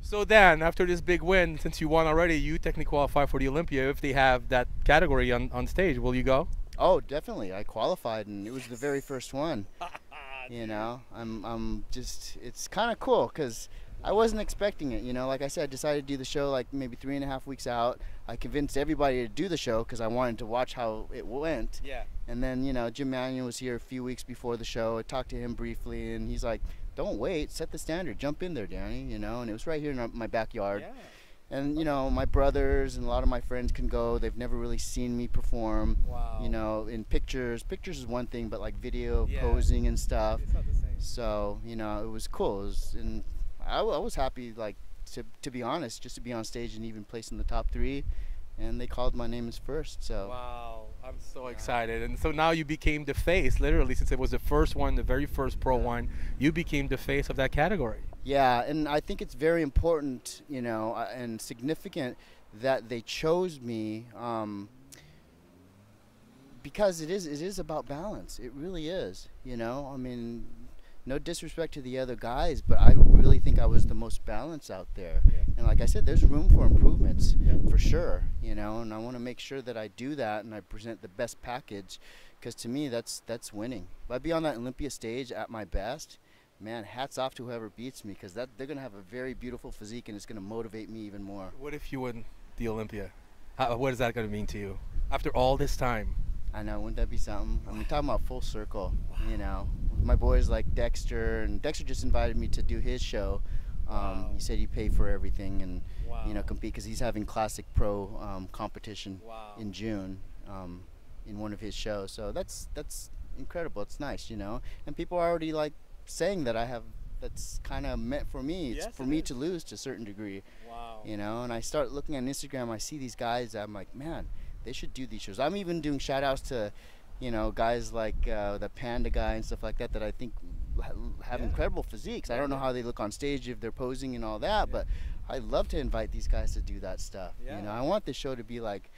So then, after this big win, since you won already, you technically qualify for the Olympia if they have that category on stage. Will you go? Oh, definitely. I qualified, and it was the very first one. You know, I'm just, it's kind of cool because I wasn't expecting it. You know, like I said, I decided to do the show like maybe 3.5 weeks out. I convinced everybody to do the show because I wanted to watch how it went. Yeah. And then, you know, Jim Mannion was here a few weeks before the show. I talked to him briefly, and he's like, "Don't wait, set the standard, jump in there, Danny." You know, and it was right here in my backyard. Yeah. And, you know, my brothers and a lot of my friends can go. They've never really seen me perform. Wow. You know, in pictures. Pictures is one thing, but like video, Yeah. posing and stuff. It's not the same. So, you know, it was cool. And I was happy, like, to be honest, just to be on stage and even place in the top 3. And they called my name as first. So. Wow, I'm so excited. And so now you became the face, literally, since it was the first one, the very first pro one, you became the face of that category. Yeah, and I think it's very important, you know, and significant that they chose me because it is about balance. It really is, you know. I mean, no disrespect to the other guys, but I really think I was the most balanced out there. Yeah. And like I said, there's room for improvements, Yeah. for sure, you know, and I want to make sure that I do that and I present the best package because to me that's winning. If I be on that Olympia stage at my best, man, hats off to whoever beats me because they're going to have a very beautiful physique and it's going to motivate me even more. What if you win the Olympia? What is that going to mean to you after all this time? I know, wouldn't that be something? I mean, talking about full circle, you know. My boys like Dexter, and Dexter just invited me to do his show. Wow. He said he'd pay for everything and, Wow. you know, compete because he's having Classic Pro competition Wow. in June in one of his shows. So that's incredible. It's nice, you know. And people are already like saying that that's kind of meant for me. It's Yes, for it me is. to lose to a certain degree, Wow. you know. And I start looking on Instagram, I see these guys, I'm like, man, they should do these shows. I'm even doing shout outs to, you know, guys like the Panda guy and stuff like that I think have Yeah. incredible physiques. I don't know how they look on stage if they're posing and all that, Yeah. but I'd love to invite these guys to do that stuff. Yeah. You know, I want this show to be like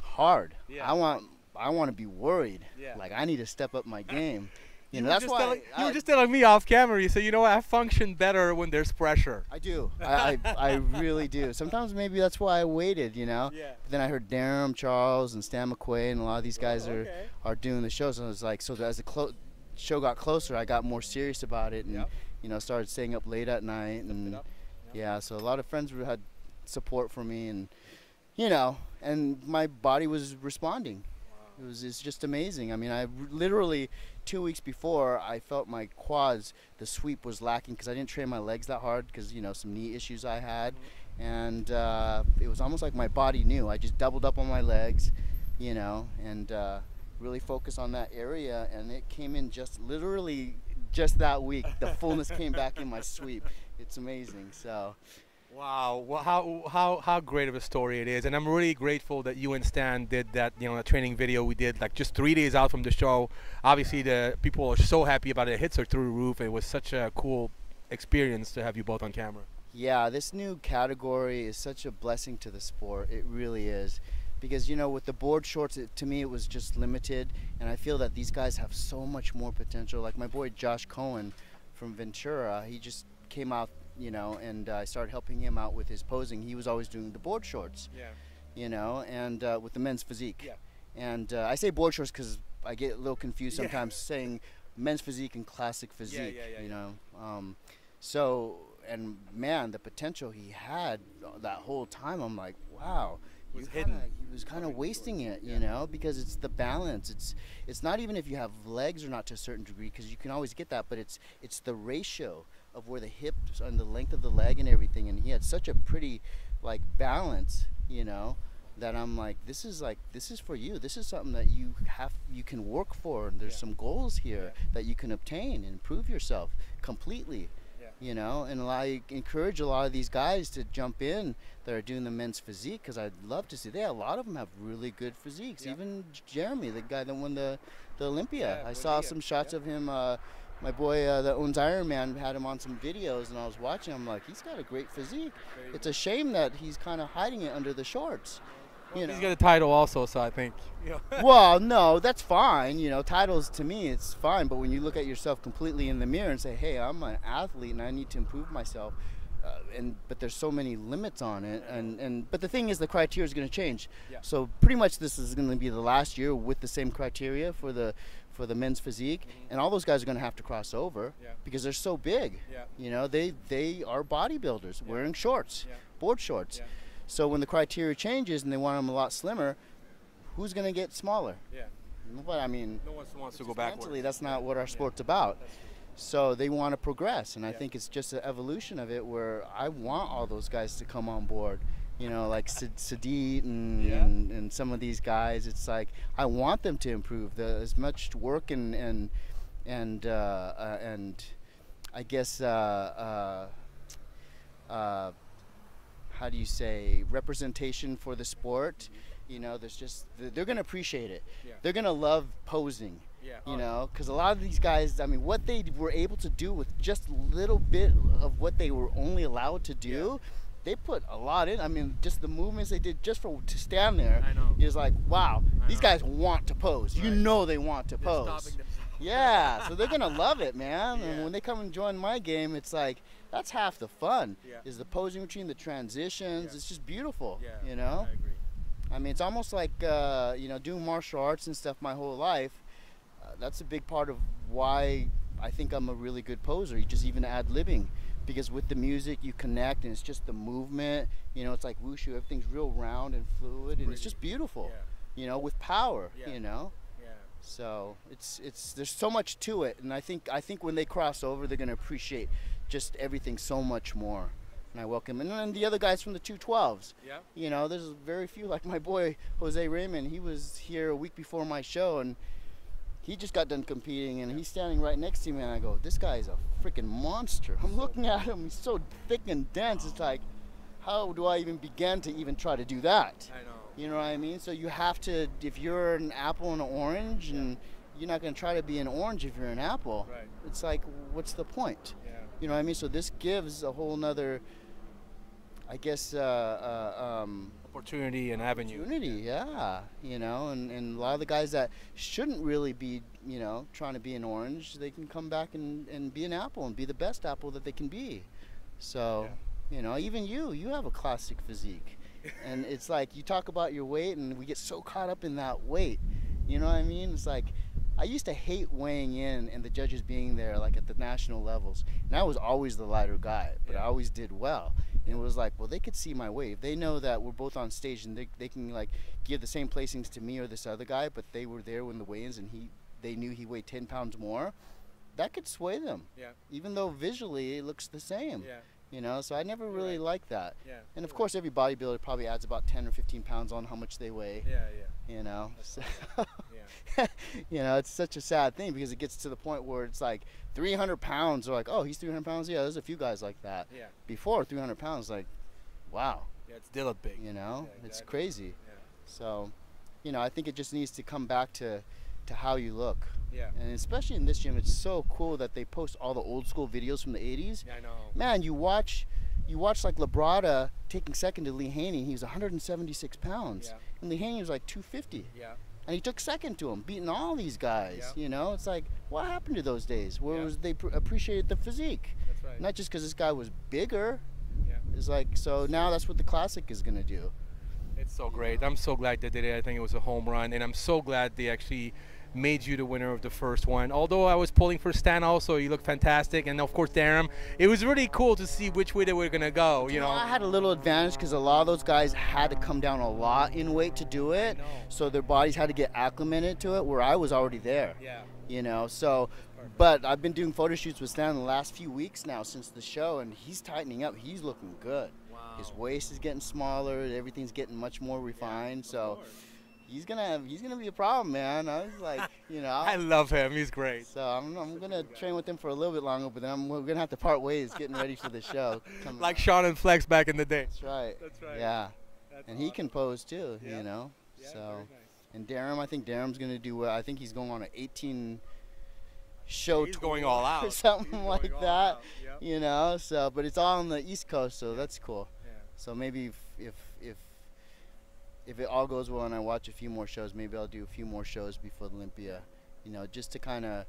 hard. Yeah. I want to be worried. Yeah. Like I need to step up my game. You know, were that's just why telling, you were just telling me off camera. You said, you know what, I function better when there's pressure. I do. I really do. Sometimes maybe that's why I waited, you know. Yeah. But then I heard Darren, Charles, and Stan McQuaid, and a lot of these guys okay. are doing the shows. And I was like, so as the show got closer, I got more serious about it, and Yep. you know, started staying up late at night, and up. yeah. So a lot of friends had support for me, and you know, and my body was responding. It's just amazing. I mean, I literally 2 weeks before I felt my quads, the sweep was lacking because I didn't train my legs that hard because, you know, some knee issues I had. And it was almost like my body knew. I just doubled up on my legs, you know, and really focused on that area. And it came in just literally just that week. The fullness came back in my sweep. It's amazing. So. Wow, well, how great of a story it is, and I'm really grateful that you and Stan did that, you know, that training video we did like just 3 days out from the show. Obviously, the people are so happy about it. It hits are through the roof. It was such a cool experience to have you both on camera. Yeah, this new category is such a blessing to the sport. It really is. Because, you know, with the board shorts, to me, it was just limited. And I feel that these guys have so much more potential. Like my boy Josh Cohen from Ventura, he just came out, you know, and I started helping him out with his posing. He was always doing the board shorts, Yeah. you know, and with the men's physique. Yeah. And I say board shorts because I get a little confused Yeah. sometimes saying men's physique and classic physique, yeah, you know. So, and man, the potential he had that whole time, I'm like, wow. Was hidden. He was kind of wasting it, you know, because it's the balance. It's not even if you have legs or not to a certain degree, because you can always get that, but it's the ratio of where the hips and the length of the leg and everything. And he had such a pretty like balance, you know, that I'm like, this is for you. This is something that you can work for. And there's some goals here that you can obtain and improve yourself completely. You know, and I encourage a lot of these guys to jump in that are doing the men's physique because I'd love to see. A lot of them have really good physiques. Yeah. Even Jeremy, the guy that won the Olympia. Yeah, I saw some shots of him. My boy that owns Ironman had him on some videos, and I was watching. I'm like, he's got a great physique. It's a shame that he's kind of hiding it under the shorts. You know. He's got a title also, so I think. Well, no, that's fine. You know, titles to me, it's fine. But when you look at yourself completely in the mirror and say, hey, I'm an athlete and I need to improve myself, but there's so many limits on it, but the thing is, the criteria is going to change. Yeah. So pretty much this is going to be the last year with the same criteria for the men's physique, and all those guys are going to have to cross over because they're so big. Yeah. You know, they are bodybuilders wearing shorts, board shorts. Yeah. So when the criteria changes and they want them a lot slimmer, who's going to get smaller? Yeah. But I mean, No one wants to go backwards. mentally, that's not what our sport's about. So they want to progress, and I think it's just an evolution of it where I want all those guys to come on board. You know, like Sadid and some of these guys. It's like I want them to improve. As much work and I guess how do you say, representation for the sport. You know, there's just they're gonna appreciate it. Yeah. They're gonna love posing. Yeah. You know, because a lot of these guys, I mean, what they were able to do with just a little bit of what they were only allowed to do, they put a lot in. I mean, just the movements they did just to stand there is like, wow, these guys want to pose. You know they want to pose. Yeah, so they're going to love it, man. And when they come and join my game, it's like, that's half the fun, is the posing routine, the transitions. It's just beautiful, you know? I agree. I mean, it's almost like, you know, doing martial arts and stuff my whole life. That's a big part of why I think I'm a really good poser. You just even ad-libbing, because with the music you connect, and it's just the movement. You know, it's like wushu. Everything's real round and fluid, and it's just beautiful. You know, with power. You know. So it's there's so much to it, and I think when they cross over, they're gonna appreciate just everything so much more. And I welcome, and then the other guys from the 212s. Yeah. You know, there's very few, like my boy Jose Raymond. He was here a week before my show, and he just got done competing, and he's standing right next to me, and I go, this guy is a freaking monster. I'm looking at him, he's so thick and dense. It's like, how do I even begin to even try to do that? I know. You know what I mean? So you have to, if you're an apple and an orange, and you're not going to try to be an orange if you're an apple. Right. It's like, what's the point? Yeah. You know what I mean? So this gives a whole nother, I guess, opportunity and avenue. Yeah. You know, and a lot of the guys that shouldn't really be, you know, trying to be an orange, they can come back and be an apple and be the best apple that they can be. So, you know, even you have a classic physique. And it's like, you talk about your weight, and we get so caught up in that weight. You know what I mean? It's like, I used to hate weighing in and the judges being there, like at the national levels. And I was always the lighter guy, but I always did well. And it was like, well, they could see my weight. If they know that we're both on stage, and they can like give the same placings to me or this other guy, but they were there when the weigh-ins, and they knew he weighed 10 pounds more, that could sway them. Yeah. Even though visually it looks the same. Yeah. You know, so I never really liked that. Yeah. And of course, every bodybuilder probably adds about 10 or 15 pounds on how much they weigh. Yeah, yeah. You know, so, you know, it's such a sad thing, because it gets to the point where it's like 300 pounds. They're like, oh, he's 300 pounds. Yeah, there's a few guys like that. Yeah. Before 300 pounds, like, wow. Yeah, it's still big. You know, it's crazy. Yeah. So, you know, I think it just needs to come back to how you look. Yeah. And especially in this gym, it's so cool that they post all the old school videos from the 80s. Yeah, I know. Man, you watch like Labrada taking second to Lee Haney. He was 176 pounds. Yeah. And Lee Haney was like 250. Yeah. And he took second to him, beating all these guys. Yeah. You know, it's like, what happened to those days? Where was they appreciated the physique? That's right. Not just because this guy was bigger. Yeah. It's like, so now that's what the Classic is going to do. It's so great. I'm so glad they did it. I think it was a home run, and I'm so glad they actually made you the winner of the first one. Although I was pulling for Stan also, you look fantastic, and of course Darren. It was really cool to see which way they were gonna go. You know, I had a little advantage because a lot of those guys had to come down a lot in weight to do it, so their bodies had to get acclimated to it. Where I was already there. Yeah. You know, so. But I've been doing photo shoots with Stan the last few weeks now since the show, and he's tightening up. He's looking good. Wow. His waist is getting smaller. Everything's getting much more refined. Yeah, so. He's gonna be a problem, man. I was like, you know. I love him. He's great. So I'm gonna train with him for a little bit longer, but then we're gonna have to part ways getting ready for the show. Like Sean and Flex back in the day. That's right. That's right. Yeah. That's and awesome. He can pose too, you know. Yeah, so, nice. And Darren, I think Darren's gonna do well. I think he's going on an 18 show he's going all out or something like that. Yep. You know. So, but it's all on the East Coast, so that's cool. Yeah. So maybe if it all goes well and I watch a few more shows, maybe I'll do a few more shows before the Olympia, you know, just to kind of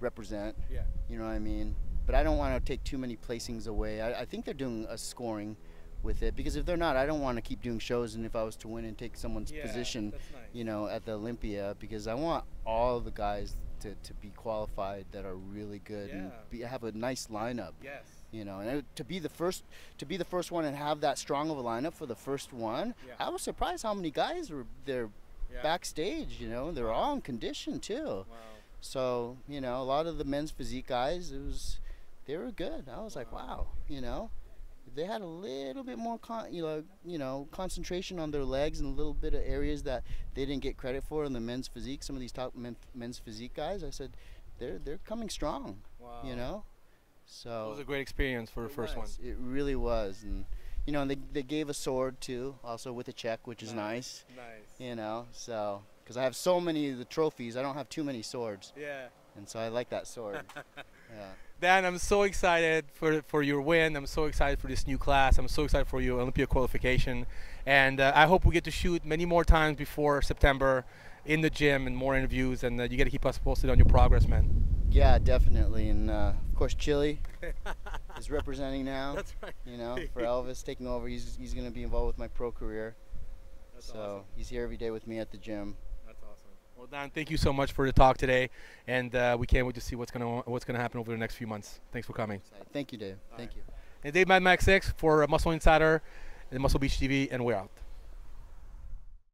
represent. Yeah. You know what I mean? but I don't want to take too many placings away. I think they're doing a scoring with it, because if they're not, I don't want to keep doing shows, and if I was to win and take someone's position, that's nice. you know, at the Olympia, because I want all the guys to be qualified that are really good and have a nice lineup. Yes. You know, and to be the first one and have that strong of a lineup for the first one, I was surprised how many guys were there backstage. You know, they're all in condition too. Wow. So you know, a lot of the men's physique guys, they were good. I was like, wow, you know. They had a little bit more concentration on their legs and a little bit of areas that they didn't get credit for in the men's physique. Some of these top men's physique guys, I said, they're coming strong. Wow. You know, so it was a great experience for the first one. It really was, and you know, and they gave a sword too, also with a check, which is nice. Nice. You know, so because I have so many of the trophies, I don't have too many swords. Yeah. And so I like that sword. Yeah. Dan, I'm so excited for your win. I'm so excited for this new class. I'm so excited for your Olympia qualification. And I hope we get to shoot many more times before September in the gym and more interviews. And you got to keep us posted on your progress, man. Yeah, definitely. And of course, Chile is representing now. That's right. You know, for Elvis taking over. He's going to be involved with my pro career. That's so awesome. He's here every day with me at the gym. Well, Dan, thank you so much for the talk today, and we can't wait to see what's gonna happen over the next few months. Thanks for coming. Thank you, Dave. Thank you. And Dave Mad Max 6 for Muscle Insider and Muscle Beach TV, and we're out.